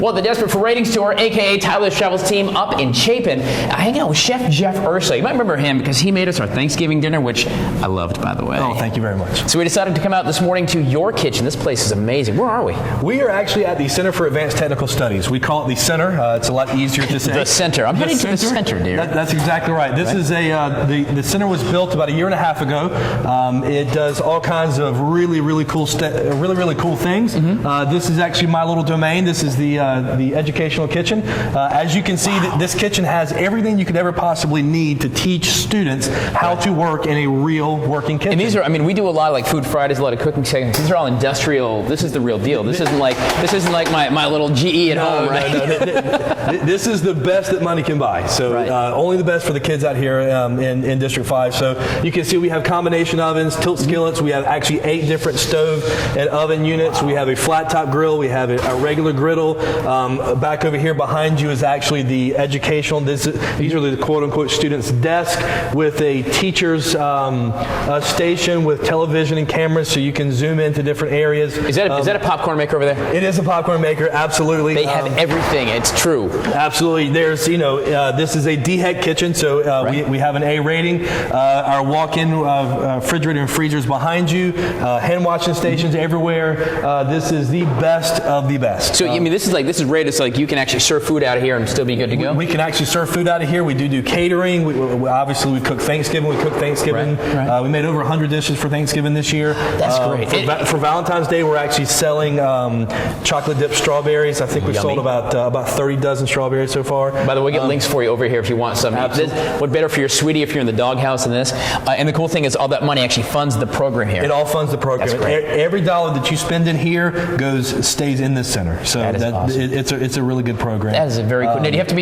Well, the Desperate for Ratings Tour, a.k.a. Tyler's Travels team up in Chapin, hanging out with Chef Jeff Urso. You might remember him because he made us our Thanksgiving dinner, which I loved, by the way. Oh, thank you very much. So we decided to come out this morning to your kitchen. This place is amazing. Where are we? We are actually at the Center for Advanced Technical Studies. We call it the Center. It's a lot easier to say. The Center. I'm heading to the Center, dear. That's exactly right. This is the Center was built about a year and a half ago. It does all kinds of really cool things. This is actually my little domain. This is the educational kitchen. As you can see, this kitchen has everything you could ever possibly need to teach students how to work in a real working kitchen. And these are, I mean, we do a lot of like food Fridays, a lot of cooking segments. These are all industrial. This is the real deal. This isn't like my little GE at home, right? No. This is the best that money can buy. So only the best for the kids out here in District 5. So you can see we have combination ovens, tilt skillets. We have actually 8 different stove and oven units. We have a flat top grill. We have a regular griddle. Back over here behind you is actually the educational. These are the quote-unquote student's desk with a teacher's station with television and cameras, so you can zoom into different areas. Is that a popcorn maker over there? It is a popcorn maker, absolutely. They have everything. It's true. Absolutely. There's, this is a DHEC kitchen, so we have an A rating. Our walk-in refrigerator and freezers behind you. Hand washing stations everywhere. This is the best of the best. So this is rated so like you can actually serve food out of here and still be good to go. We can actually serve food out of here. We do catering. Obviously, we cook Thanksgiving. Right. We made over 100 dishes for Thanksgiving this year. That's great. For Valentine's Day, we're actually selling chocolate dipped strawberries. I think we've sold about 30 dozen strawberries so far. By the way, we'll get links for you over here if you want some. What better for your sweetie if you're in the doghouse than this? And the cool thing is all that money actually funds the program here. It all funds the program. That's great. Every dollar that you spend in here stays in this center. So that is awesome. It's a really good program. That is a very cool. Now, do you have to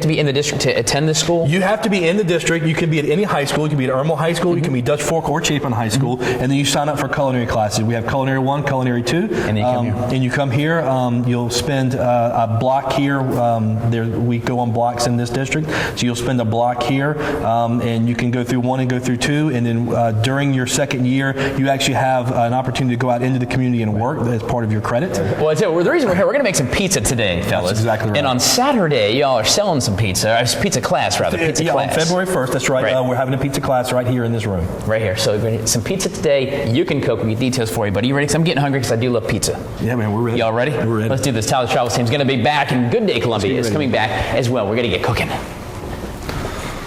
be in the district to attend this school? You have to be in the district. You can be at any high school. You can be at Irmo High School. You can be Dutch Fork or Chapin High School, and then you sign up for culinary classes. We have culinary 1, culinary 2, and you come here. You'll spend a block here. We go on blocks in this district, so you'll spend a block here, and you can go through 1 and go through 2, and then during your second year, you actually have an opportunity to go out into the community and work as part of your credit. Well, the reason we're here, we're going to make some pizza today, fellas. That's exactly right. And on Saturday, y'all are selling some pizza. Pizza class, rather. Pizza class. On February 1st, that's right. We're having a pizza class right here in this room. Right here. So we're going to get some pizza today. You can cook. We get details for you. But are you ready? Because I'm getting hungry because I do love pizza. Yeah, man, we're ready. Y'all ready? We're ready. Let's do this. Tyler's Travels team is going to be back, and Good Day Columbia is coming back as well. We're going to get cooking.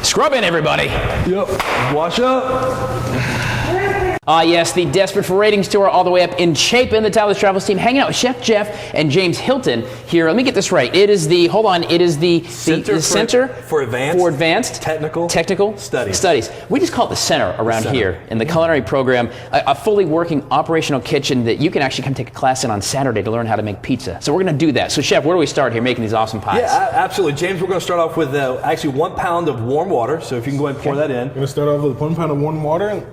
Scrub in, everybody. Yep. Wash up. Yes, the Desperate for Ratings Tour all the way up in Chapin. The Tyler's Travels team hanging out with Chef Jeff and James Hilton here. Let me get this right. It is the Center for Advanced Technical Studies. We just call it the Center around here in the culinary program. A fully working operational kitchen that you can actually come take a class in on Saturday to learn how to make pizza. So we're going to do that. So Chef, where do we start here making these awesome pies? Yeah, absolutely. James, we're going to start off with actually 1 pound of warm water. So if you can go ahead and pour that in. We're going to start off with 1 pound of warm water.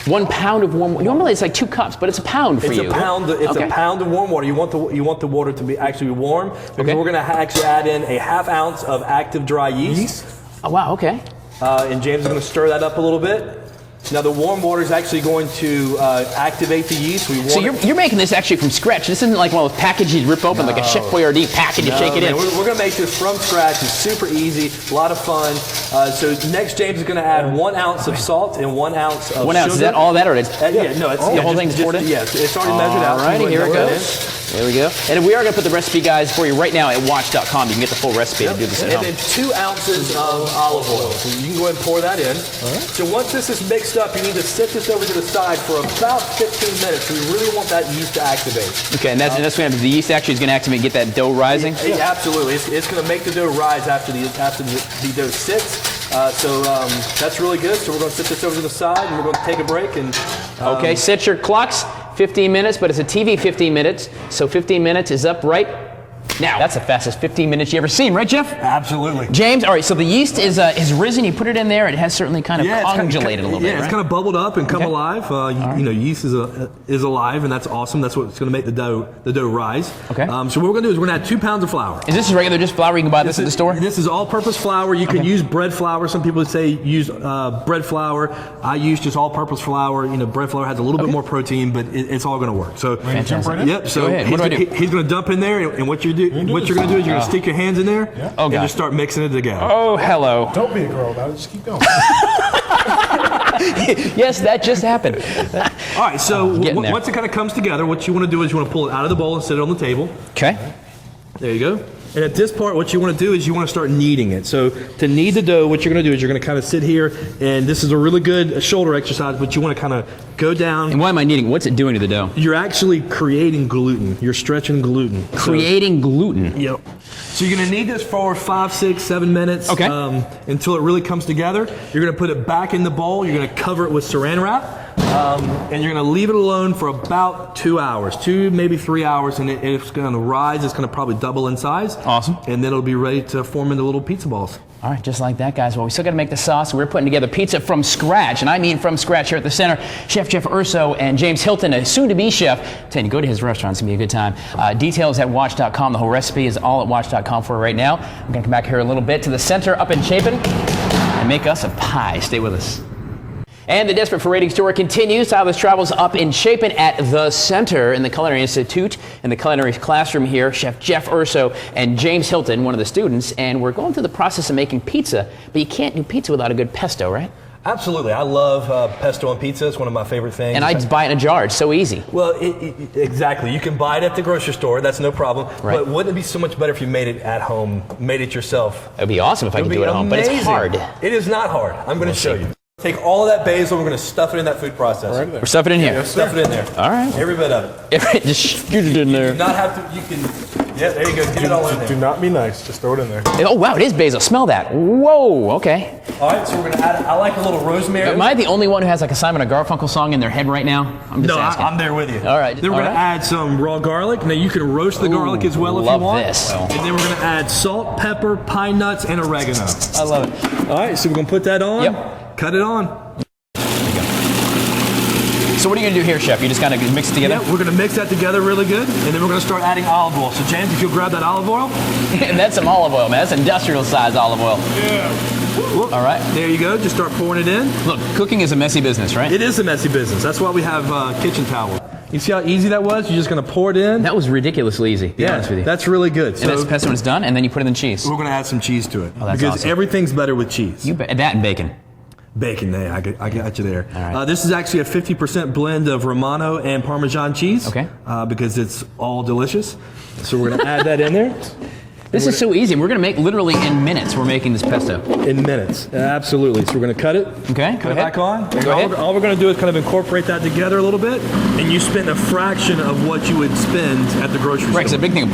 1 pound of warm water. Normally it's like 2 cups, but it's a pound for you. It's a pound of warm water. You want the water to be actually warm because we're going to actually add in a ½ ounce of active dry yeast. Oh wow, okay. And James is going to stir that up a little bit. Now the warm water is actually going to activate the yeast. So you're making this actually from scratch. This isn't like one of those packages you rip open like a Chef Boyardee package and shake it in. We're going to make this from scratch. It's super easy, a lot of fun. So next, James is going to add 1 ounce of salt and 1 ounce of 1 ounce, sugar. is that all that, or it's the whole thing's poured in? Yes, it's already measured out. All righty, here it goes. There we go. And we are going to put the recipe, guys, for you right now at WACH.com. You can get the full recipe to do this at home. And then 2 ounces of olive oil. So you can go ahead and pour that in. So once this is mixed up, you need to sit this over to the side for about 15 minutes. We really want that yeast to activate. Okay, and that's what happens. The yeast actually is going to activate, get that dough rising? Absolutely. It's going to make the dough rise after the dough sits. That's really good. So we're going to sit this over to the side, and we're going to take a break. And okay, set your clocks. 15 minutes, but it's a TV 15 minutes, so 15 minutes is up right now. That's the fastest 15 minutes you ever seen, right, Jeff? Absolutely. James, all right, so the yeast is risen. You put it in there. It has certainly kind of congelated a little bit, right? It's kind of bubbled up and come alive. Yeast is alive, and that's awesome. That's what's going to make the dough rise. Okay. So what we're going to do is we're going to add 2 pounds of flour. Is this regular just flour? You can buy this at the store? This is all-purpose flour. You can use bread flour. Some people would say use bread flour. I use just all-purpose flour. Bread flour has a little bit more protein, but it's all going to work. So, fantastic. Yep. So he's going to dump in there, and what you do What you're gonna do is you're gonna stick your hands in there Oh, and God. just start mixing it together. Oh, hello. Don't be a girl about it. Just keep going. Yes, that just happened. All right, so Getting there. once it kind of comes together, what you want to do is you want to pull it out of the bowl and set it on the table. Okay. There you go. And at this part, what you want to do is you want to start kneading it. So to knead the dough, what you're going to do is you're going to kind of sit here, and this is a really good shoulder exercise, but you want to kind of go down. And why am I kneading? What's it doing to the dough? You're actually creating gluten. You're stretching gluten. Creating gluten. Yep. So you're going to knead this for 5, 6, 7 minutes Okay. Until it really comes together. You're going to put it back in the bowl. You're going to cover it with saran wrap. And you're going to leave it alone for about 2 hours, 2 maybe 3 hours, and it's going to rise. It's going to probably double in size. Awesome. And then it'll be ready to form into little pizza balls. All right, just like that, guys. Well, we still got to make the sauce. We're putting together pizza from scratch, and I mean from scratch here at the center. Chef Jeff Urso and James Hilton, a soon-to-be chef. I'm telling you, go to his restaurant. It's going to be a good time. Details at WACH.com. The whole recipe is all at WACH.com for right now. I'm going to come back here a little bit to the center up in Chapin and make us a pie. Stay with us. And the Desperate for Ratings tour continues. Silas travels up in Chapin at the center in the Culinary Institute. In the culinary classroom here, Chef Jeff Urso and James Hilton, one of the students. And we're going through the process of making pizza. But you can't do pizza without a good pesto, right? Absolutely. I love pesto on pizza. It's one of my favorite things. And I just buy it in a jar. It's so easy. Well, exactly. You can buy it at the grocery store. That's no problem. Right. But wouldn't it be so much better if you made it at home, made it yourself? It would be awesome if I It could would do be it at home. But it's amazing. hard. It is not hard. I'm going to show you. Take all of that basil. We're going to stuff it in that food processor. Right there. We're stuffing it in here. Yes, Stuff it in there. All right. Every bit of it. Just shoot it in there. Do not have to. You can. Yeah, there you go. Get it all in Do there. not be nice. Just throw it in there. Oh, wow, it is basil. Smell that. Whoa, okay. All right, so we're going to add. I like a little rosemary. Am I the only one who has like a Simon & Garfunkel song in their head right now? I'm just No, asking. I'm there with you. All right. Then we're All going to right. add some raw garlic. Now you can roast the garlic as well if you love want. this. And then we're going to add salt, pepper, pine nuts, and oregano. I love it. All right, so we're going to put that on. Yep. Cut it on. So what are you going to do here, Chef? You just kind of mix it together? Yeah, we're going to mix that together really good, and then we're going to start adding olive oil. So James, if you'll grab that olive oil. And that's some olive oil, man. That's industrial size olive oil. Whoop. All right. There you go. Just start pouring it in. Look, cooking is a messy business, right? It is a messy business. That's why we have kitchen towels. You see how easy that was? You're just going to pour it in. That was ridiculously easy, to be honest with you. That's really good. And that's pesto when it's done, and then you put it in cheese. We're going to add some cheese to it. Oh, that's because awesome. everything's better with cheese. You bet. That and bacon. Bacon, I got you there. All right. This is actually a 50% blend of Romano and Parmesan cheese. Okay. Because it's all delicious. So we're going to add that in there. This is so easy. We're going to make literally in minutes. We're making this pesto. In minutes. Absolutely. So we're going to cut it. Okay. Cut it back on. Go ahead. All we're going to do is kind of incorporate that together a little bit. And you spend a fraction of what you would spend at the grocery store. Right, because the big thing of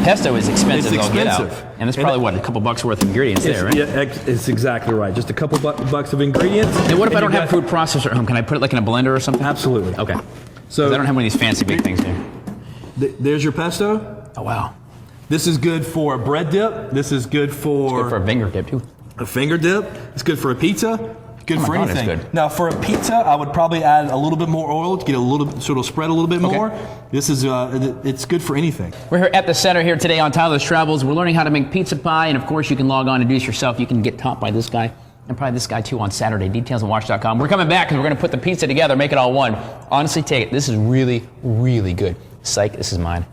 pesto is expensive. It's They'll get out. expensive. And that's probably, what, a couple bucks worth of ingredients there, right? Yeah, it's exactly right. Just a couple bucks of ingredients. And what if I you don't have got- food processor at home? Can I put it like in a blender or something? Absolutely. Okay. So 'Cause I don't have one of these fancy big things here. there's your pesto. Oh, wow. This is good for a bread dip. This is good for, Good for a finger dip, too. a finger dip. It's good for a pizza. Good for God, it's anything. good. Now, for a pizza, I would probably add a little bit more oil to get a little, so it'll spread a little bit Okay. more. This is, it's good for anything. We're here at the center here today on Tyler's Travels. We're learning how to make pizza pie, and of course, you can log on and do this yourself. You can get taught by this guy, and probably this guy too on Saturday. Details on WACH.com. We're coming back because we're going to put the pizza together, make it all one. Honestly, take it. This is really, really good. Psych, this is mine.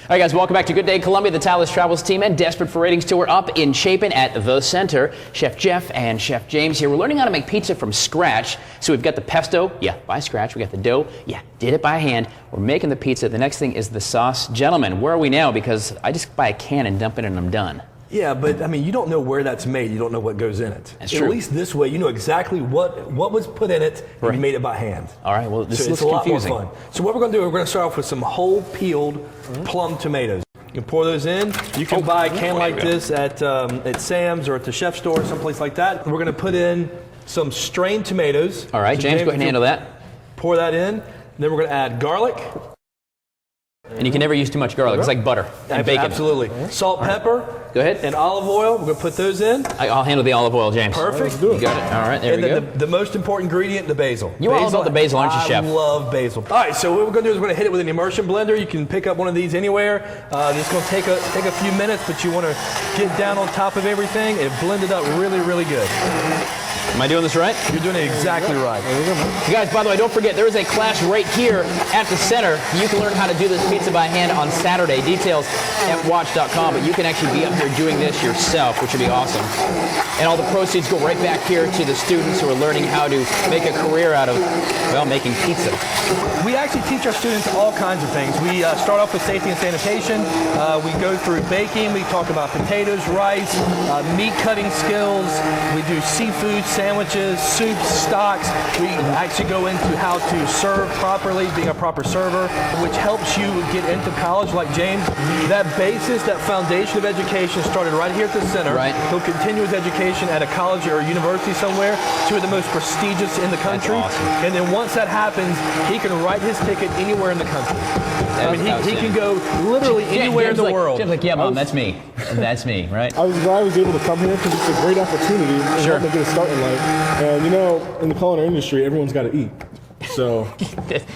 All right, guys, welcome back to Good Day Columbia, the Tyler's Travels team and Desperate for Ratings tour up in Chapin at the center. Chef Jeff and Chef James here. We're learning how to make pizza from scratch. So we've got the pesto, yeah, by scratch. We got the dough, yeah, did it by hand. We're making the pizza. The next thing is the sauce. Gentlemen, where are we now? Because I just buy a can and dump it and I'm done. Yeah, but I mean, you don't know where that's made. You don't know what goes in it. That's At true. least this way, you know exactly what was put in it, and Right. you made it by hand. All right, well, this So looks it's a lot confusing. more fun. So what we're going to do, we're going to start off with some whole peeled plum tomatoes. You can pour those in. You can buy a can like this at Sam's or at the chef store or someplace like that. We're going to put in some strained tomatoes. All right, So James, go ahead and if handle you'll that. Pour that in. Then we're going to add garlic. And you can never use too much garlic. It's like butter and bacon. Absolutely. Salt, pepper. Go ahead. And olive oil. We're going to put those in. I'll handle the olive oil, James. Perfect. You got it. All right, there And we go. then the most important ingredient, the basil. You're all about the basil, aren't you, Chef? I love basil. All right, so what we're going to do is we're going to hit it with an immersion blender. You can pick up one of these anywhere. This is going to take a few minutes, but you want to get down on top of everything and blend it up really, really good. Am I doing this right? You're doing it exactly right. You guys, by the way, don't forget, there is a class right here at the center. You can learn how to do this pizza by hand on Saturday. Details at WACH.com, but you can actually be up here doing this yourself, which would be awesome. And all the proceeds go right back here to the students who are learning how to make a career out of, well, making pizza. We actually teach our students all kinds of things. We start off with safety and sanitation. We go through baking. We talk about potatoes, rice, meat cutting skills. We do seafood, sandwiches, soups, stocks. We actually go into how to serve properly, being a proper server, which helps you get into college like James. That basis, that foundation of education started right here at the center. Right. He'll continue his education at a college or a university somewhere, two of the most prestigious in the country. That's awesome. And then once that happens, he can write his ticket anywhere in the country. I mean, he can go literally anywhere in the world. Jim's like, yeah, Mom, that's me. That's me, right? I was glad I was able to come here because it's a great opportunity and Sure. help me get a start in life. And you know, in the culinary industry, everyone's got to eat. So,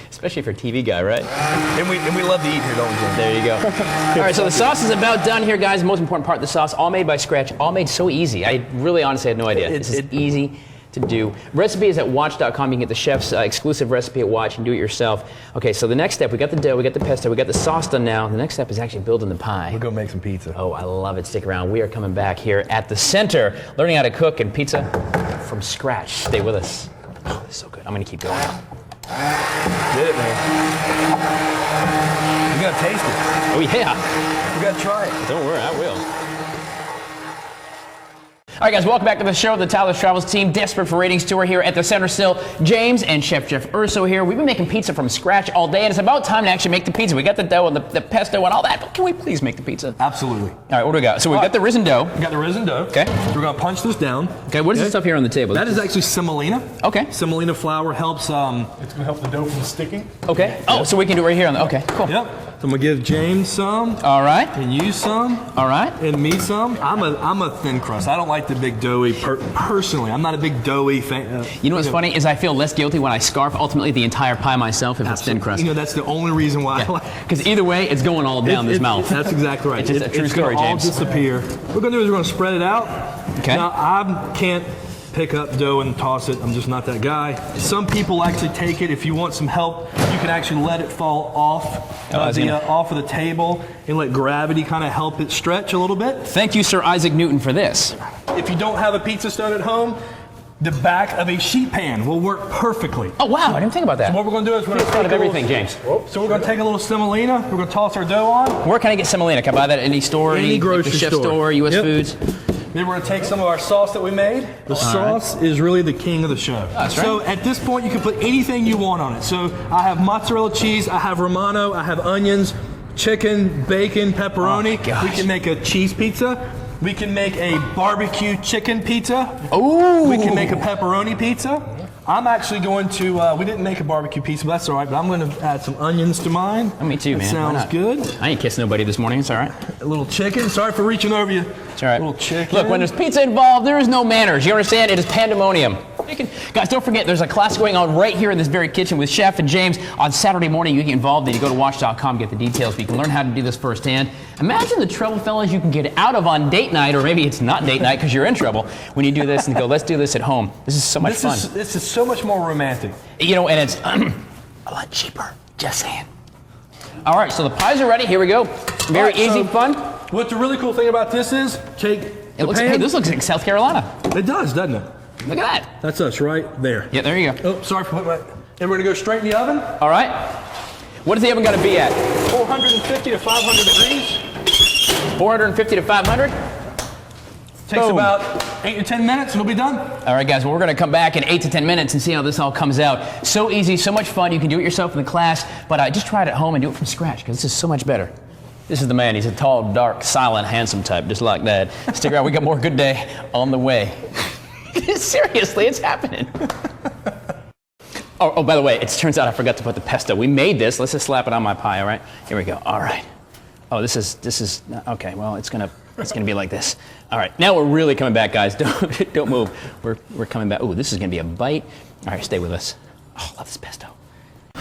Especially for a TV guy, right? And we love to eat here, don't we, Jim? There you go. All right, so the sauce is about done here, guys. The most important part, the sauce, all made by scratch, all made so easy. I really honestly had no idea. This is easy to do. Recipe is at watch.com. You can get the chef's exclusive recipe at Watch and do it yourself. Okay, so the next step, we got the dough, we got the pesto, we got the sauce done now. The next step is actually building the pie. We'll go make some pizza. Oh, I love it. Stick around. We are coming back here at the center, learning how to cook and pizza from scratch. Stay with us. Oh, this is so good. I'm going to keep going. Get it, man. You gotta taste it. Oh, yeah. You gotta try it. Don't worry, I will. All right, guys, welcome back to the show. The Tyler's Travels team, desperate for ratings tour here at the center still. James and Chef Jeff Urso here. We've been making pizza from scratch all day, and it's about time to actually make the pizza. We got the dough and the pesto and all that, but can we please make the pizza? Absolutely. All right, what do we got? So we've got the risen dough. We got the risen dough. Okay. So we're gonna punch this down. Okay, what is this stuff here on the table? That is actually semolina. Okay. Semolina flour helps. it's going to help the dough from sticking. Okay. Oh, so we can do it right here on the. Okay, cool. Yep. So I'm gonna give James some. All right. And you some. All right. And me some. I'm a thin crust. I don't like the big doughy. Personally, I'm not a big doughy fan. You know what's funny is I feel less guilty when I scarf ultimately the entire pie myself if it's thin crust. You know, that's the only reason why I like it. Because either way, it's going all down this mouth. That's exactly right. It's just a true story, all James. Disappear. What we're gonna do is we're gonna spread it out. Okay. Now I can't pick up dough and toss it. I'm just not that guy. Some people actually take it. If you want some help, you can actually let it fall off off of the table and let gravity kind of help it stretch a little bit. Thank you, Sir Isaac Newton, for this. If you don't have a pizza stone at home, the back of a sheet pan will work perfectly. Oh, wow, I didn't think about that. So what we're going to do is we're going to Thought of everything, James. So we're going to take a little semolina. We're going to toss our dough on. Where can I get semolina? Can I buy that at any store? Any grocery Chef store. US Yep. Foods? Then we're going to take some of our sauce that we made. The sauce is really the king of the show. That's right. So at this point, you can put anything you want on it. So I have mozzarella cheese, I have Romano, I have onions, chicken, bacon, pepperoni. Oh my gosh. We can make a cheese pizza. We can make a barbecue chicken pizza. Oh! We can make a pepperoni pizza. I'm actually going to, we didn't make a barbecue pizza, but that's all right. But I'm going to add some onions to mine. Oh, me too, man. Why Sounds not? good. I ain't kissed nobody this morning. It's all right. A little chicken. Sorry for reaching over you. It's all right. A little chicken. Look, when there's pizza involved, there is no manners. You understand? It is pandemonium. Guys, don't forget, there's a class going on right here in this very kitchen with Chef and James on Saturday morning. You get involved, then you go to watch.com, get the details, but you can learn how to do this firsthand. Imagine the trouble, fellas, you can get out of on date night, or maybe it's not date night because you're in trouble, when you do this and go, let's do this at home. This is so much fun. This is so much more romantic. You know, and it's a lot cheaper. Just saying. All right, so the pies are ready. Here we go. Very easy, fun. What the really cool thing about this is, take It looks, hey, this looks like South Carolina. It does, doesn't it? Look at that. That's us right there. Yeah, there you go. Oh, sorry for putting my... And we're going to go straight in the oven. All right. What is the oven got to be at? 450 to 500 degrees. 450 to 500? Takes Boom. about 8 to 10 minutes and it'll be done. All right, guys, well, we're going to come back in 8 to 10 minutes and see how this all comes out. So easy, so much fun. You can do it yourself in the class, but just try it at home and do it from scratch because this is so much better. This is the man. He's a tall, dark, silent, handsome type, just like that. Stick around. We got more Good Day on the way. Seriously, it's happening. Oh, by the way, it turns out I forgot to put the pesto. We made this. Let's just slap it on my pie, all right? Here we go. All right. Oh, this is okay. Well, it's gonna be like this. All right. Now we're really coming back, guys. Don't move. We're coming back. Oh, this is gonna be a bite. All right, stay with us. Oh, I love this pesto.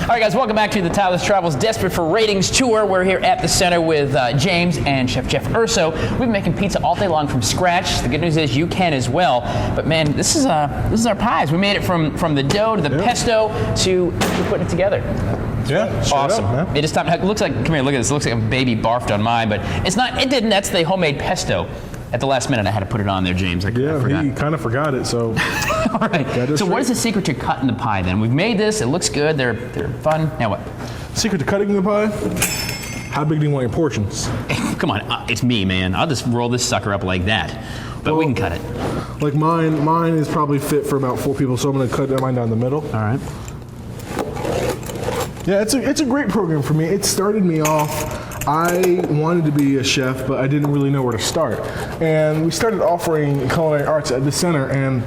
All All right, guys, welcome back to the Tyler's Travels Desperate for Ratings Tour. We're here at the center with James and Chef Jeff Urso. We've been making pizza all day long from scratch. The good news is you can as well. But man, this is our pies. We made it from the dough to the pesto to putting it together. Yeah, Awesome. Up, it just it looks like, come here, look at this. It looks like a baby barfed on mine, but it's not. It didn't. That's the homemade pesto. At the last minute, I had to put it on there, James. I forgot. He kind of forgot it, so. All right. So what is the secret to cutting the pie then? We've made this. It looks good. They're fun. Now what? Secret to cutting the pie? How big do you want your portions? Come on, it's me, man. I'll just roll this sucker up like that. But we can cut it. Like mine is probably fit for about 4 people, so I'm going to cut mine down the middle. All right. Yeah, it's a great program for me. It started me off. I wanted to be a chef, but I didn't really know where to start. And we started offering culinary arts at the center, and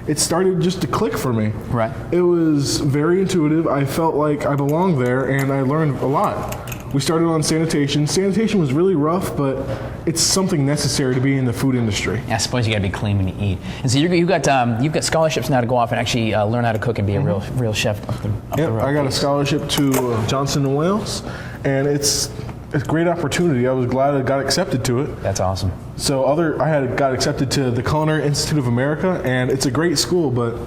it started just to click for me. Right. It was very intuitive. I felt like I belonged there, and I learned a lot. We started on sanitation. Sanitation was really rough, but it's something necessary to be in the food industry. I suppose you got to be clean when you eat. And so you've got scholarships now to go off and actually learn how to cook and be a real chef up the road. I got a scholarship to Johnson & Wales, and it's a great opportunity. I was glad I got accepted to it. That's awesome. So I got accepted to the Culinary Institute of America, and it's a great school, but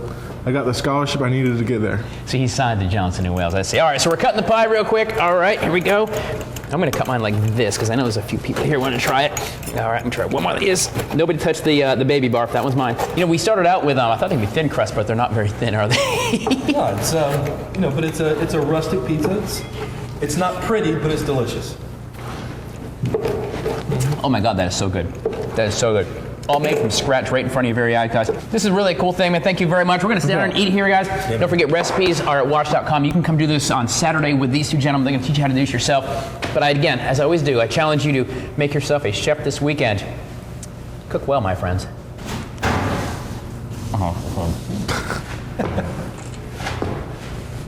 I got the scholarship I needed to get there. So he signed to Johnson & Wales. I see. All right, so we're cutting the pie real quick. All right, here we go. I'm going to cut mine like this because I know there's a few people here who want to try it. All right, I'm going to try one more of these. Nobody touched the baby barf. That one's mine. You know, we started out with, I thought they'd be thin crust, but they're not very thin, are they? No, it's but it's a rustic pizza. It's not pretty, but it's delicious. Oh my God, that is so good. That is so good. All made from scratch right in front of your very eyes, guys. This is really a cool thing, man. Thank you very much. We're going to sit down and eat here, guys. Yep. Don't forget, recipes are at WACH.com. You can come do this on Saturday with these two gentlemen. They're going to teach you how to do this yourself. But again, as I always do, I challenge you to make yourself a chef this weekend. Cook well, my friends.